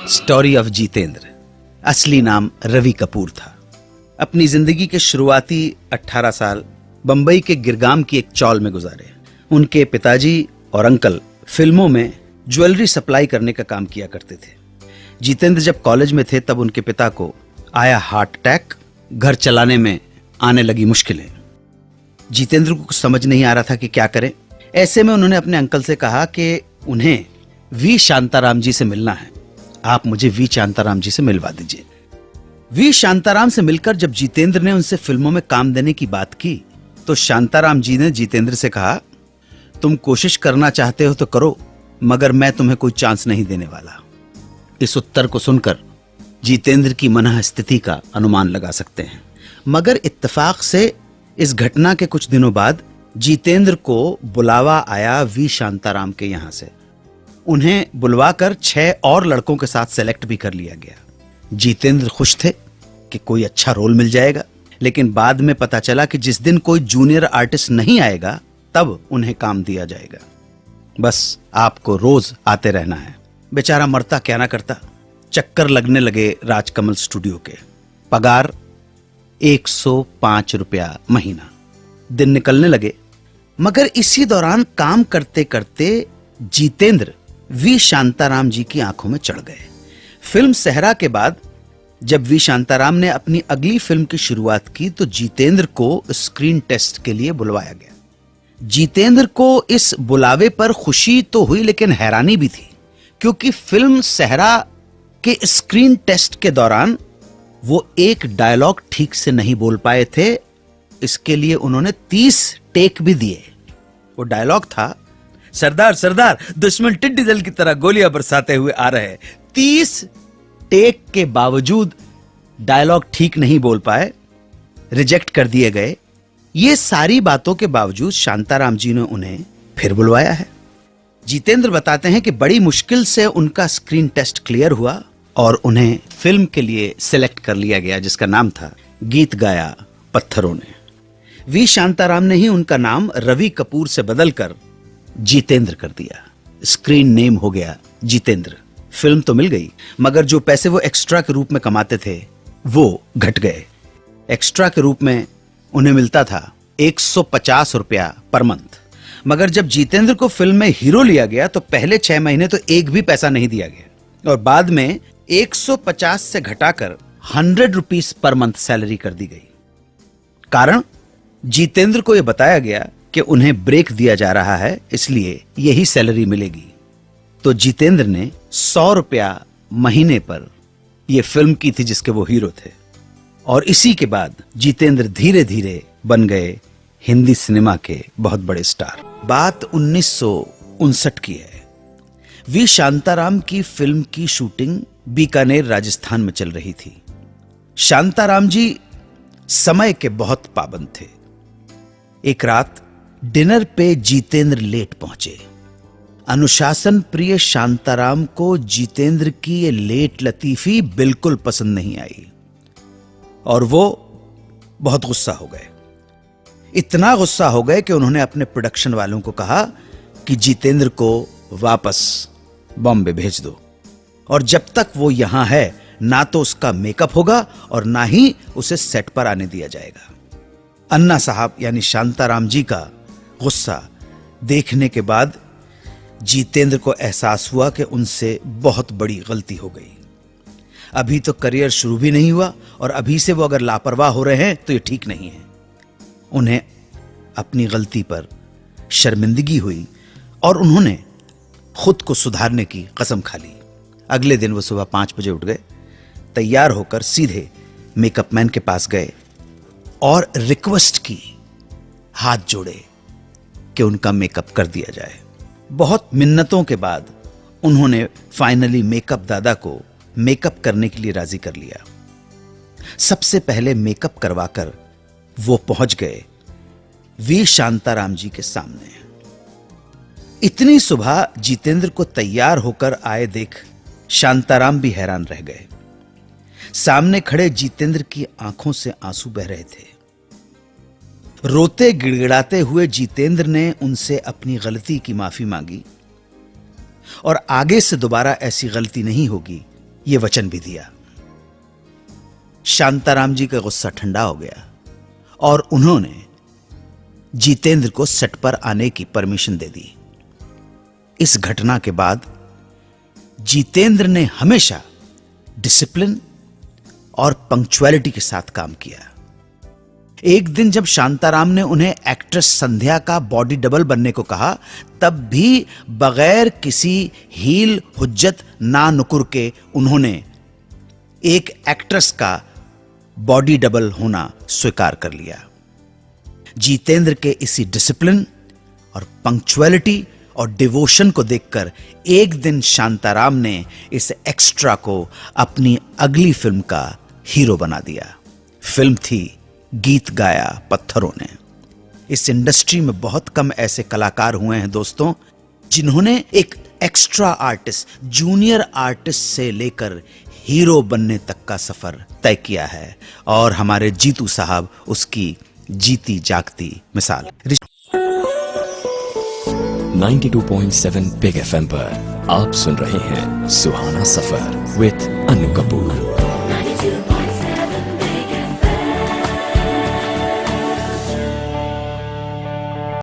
Story of Jitendra. असली नाम रवि कपूर था। अपनी जिंदगी के शुरुआती 18 साल बंबई के गिरगाम की एक चौल में गुजारे। उनके पिताजी और अंकल फिल्मों में ज्वेलरी सप्लाई करने का काम किया करते थे। जितेंद्र जब कॉलेज में थे तब उनके पिता को आया हार्ट अटैक। घर चलाने में आने लगी मुश्किलें। जितेंद्र को कुछ समझ नहीं आ रहा था कि क्या करें। ऐसे में उन्होंने अपने अंकल से कहा कि उन्हें वी शांताराम जी से मिलना है, आप मुझे वी शांताराम जी से मिलवा दीजिए। वी शांताराम से मिलकर जब जितेंद्र ने उनसे फिल्मों में काम देने की बात की तो शांताराम जी ने जितेंद्र से कहा, तुम कोशिश करना चाहते हो तो करो, मगर मैं तुम्हें कोई चांस नहीं देने वाला। इस उत्तर को सुनकर जितेंद्र की मनः स्थिति का अनुमान लगा सकते हैं। मगर इत्तेफाक से इस घटना के कुछ दिनों बाद जितेंद्र को बुलावा आया वी शांताराम के यहां से। उन्हें बुलवाकर 6 और लड़कों के साथ सेलेक्ट भी कर लिया गया। जितेंद्र खुश थे कि कोई अच्छा रोल मिल जाएगा, लेकिन बाद में पता चला कि जिस दिन कोई जूनियर आर्टिस्ट नहीं आएगा तब उन्हें काम दिया जाएगा। बस आपको रोज आते रहना है। बेचारा मरता क्या ना करता। चक्कर लगने लगे राजकमल स्टूडियो के। पगार 105 रुपया महीना। दिन निकलने लगे, मगर इसी दौरान काम करते करते जितेंद्र वी शांताराम जी की आंखों में चढ़ गए। फिल्म सहरा के बाद जब वी शांताराम ने अपनी अगली फिल्म की शुरुआत की तो जितेंद्र को स्क्रीन टेस्ट के लिए बुलवाया गया। जितेंद्र को इस बुलावे पर खुशी तो हुई, लेकिन हैरानी भी थी, क्योंकि फिल्म सहरा के स्क्रीन टेस्ट के दौरान वो एक डायलॉग ठीक से नहीं बोल पाए थे। इसके लिए उन्होंने 30 टेक भी दिए। वो डायलॉग था, सरदार सरदार दुश्मन टिड्डी दल की तरह गोलियां बरसाते हुए आ रहे हैं। 30 टेक के बावजूद डायलॉग ठीक नहीं बोल पाए, रिजेक्ट कर दिए गए। ये सारी बातों के बावजूद शांताराम जी ने उन्हें फिर बुलवाया है। जितेंद्र बताते हैं कि बड़ी मुश्किल से उनका स्क्रीन टेस्ट क्लियर हुआ और उन्हें फिल्म के लिए सिलेक्ट कर लिया गया, जिसका नाम था गीत गाया पत्थरों ने। वी शांताराम ने ही उनका नाम रवि कपूर से बदलकर जितेंद्र कर दिया। स्क्रीन नेम हो गया जितेंद्र। फिल्म तो मिल गई, मगर जो पैसे वो एक्स्ट्रा के रूप में कमाते थे वो घट गए। एक्स्ट्रा के रूप में उन्हें मिलता था 150 रुपया पर मंथ, मगर जब जितेंद्र को फिल्म में हीरो लिया गया तो पहले 6 महीने तो एक भी पैसा नहीं दिया गया और बाद में 150 से घटाकर 100 रुपीस पर मंथ सैलरी कर दी गई। कारण, जितेंद्र को यह बताया गया कि उन्हें ब्रेक दिया जा रहा है, इसलिए यही सैलरी मिलेगी। तो जितेंद्र ने 100 रुपया महीने पर यह फिल्म की थी जिसके वो हीरो थे। और इसी के बाद जितेंद्र धीरे धीरे बन गए हिंदी सिनेमा के बहुत बड़े स्टार। बात 1959 की है। वी शांताराम की फिल्म की शूटिंग बीकानेर राजस्थान में चल रही थी। शांताराम जी समय के बहुत पाबंद थे। एक रात डिनर पे जितेंद्र लेट पहुंचे। अनुशासन प्रिय शांताराम को जितेंद्र की ये लेट लतीफी बिल्कुल पसंद नहीं आई और वो बहुत गुस्सा हो गए। इतना गुस्सा हो गए कि उन्होंने अपने प्रोडक्शन वालों को कहा कि जितेंद्र को वापस बॉम्बे भेज दो और जब तक वो यहां है ना तो उसका मेकअप होगा और ना ही उसे सेट पर आने दिया जाएगा। अन्ना साहब यानी शांताराम जी का गुस्सा देखने के बाद जितेंद्र को एहसास हुआ कि उनसे बहुत बड़ी गलती हो गई। अभी तो करियर शुरू भी नहीं हुआ और अभी से वो अगर लापरवाह हो रहे हैं तो ये ठीक नहीं है। उन्हें अपनी गलती पर शर्मिंदगी हुई और उन्होंने खुद को सुधारने की कसम खा ली। अगले दिन वो सुबह 5 बजे उठ गए, तैयार होकर सीधे मेकअप मैन के पास गए और रिक्वेस्ट की, हाथ जोड़े कि उनका मेकअप कर दिया जाए। बहुत मिन्नतों के बाद उन्होंने फाइनली मेकअप दादा को मेकअप करने के लिए राजी कर लिया। सबसे पहले मेकअप करवाकर वो पहुंच गए वी शांताराम जी के सामने। इतनी सुबह जितेंद्र को तैयार होकर आए देख शांताराम भी हैरान रह गए। सामने खड़े जितेंद्र की आंखों से आंसू बह रहे थे। रोते गिड़गिड़ाते हुए जितेंद्र ने उनसे अपनी गलती की माफी मांगी और आगे से दोबारा ऐसी गलती नहीं होगी ये वचन भी दिया। शांताराम जी का गुस्सा ठंडा हो गया और उन्होंने जितेंद्र को सेट पर आने की परमिशन दे दी। इस घटना के बाद जितेंद्र ने हमेशा डिसिप्लिन और पंक्चुअलिटी के साथ काम किया। एक दिन जब शांताराम ने उन्हें एक्ट्रेस संध्या का बॉडी डबल बनने को कहा, तब भी बगैर किसी हील हुज्जत ना नुकुर के उन्होंने एक एक्ट्रेस का बॉडी डबल होना स्वीकार कर लिया। जितेंद्र के इसी डिसिप्लिन और पंक्चुअलिटी और डिवोशन को देखकर एक दिन शांताराम ने इस एक्स्ट्रा को अपनी अगली फिल्म का हीरो बना दिया। फिल्म थी गीत गाया पत्थरों ने। इस इंडस्ट्री में बहुत कम ऐसे कलाकार हुए हैं दोस्तों, जिन्होंने एक एक्स्ट्रा आर्टिस्ट, जूनियर आर्टिस्ट से लेकर हीरो बनने तक का सफर तय किया है, और हमारे जीतू साहब उसकी जीती जागती मिसाल। 92.7 बिग FM पर आप सुन रहे हैं सुहाना सफर विद अनु कपूर।